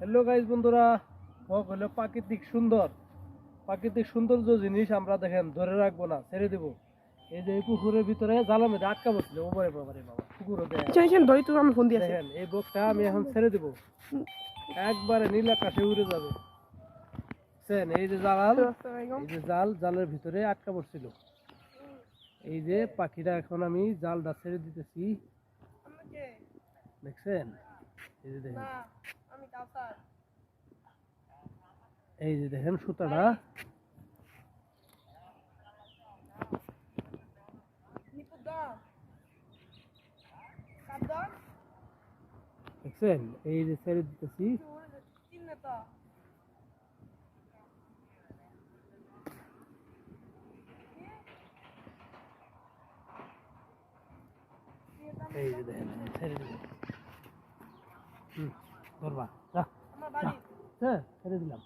Hello guys বন্ধুরা, হোক হলো প্রাকৃতিক সৌন্দর্য জিনিস আমরা দেখেন ধরে রাখবো না, ছেড়ে দেবো। এই যে এই পুকুরের ভিতরে জালের মধ্যে আটকা বসছিল, ওপরে বাবা পুকুরে দেখেন এই বকটা আমি এখন ছেড়ে দেবো, একবারে নীল আকাশে উড়ে যাবে। এই যে জালের ভিতরে আটকা পড়ছিল। এই যে পাখিটা এখন আমি জালটা ছেড়ে দিতেছি, দেখছেন? এই যে দেখেন, এই যে দেখেন সুতাটা, দেখছেন? এই যে ছেড়ে দিতেছি, এই যে দেখেন ছেড়ে দিলাম। ধরবা, ছেড়ে দিলাম।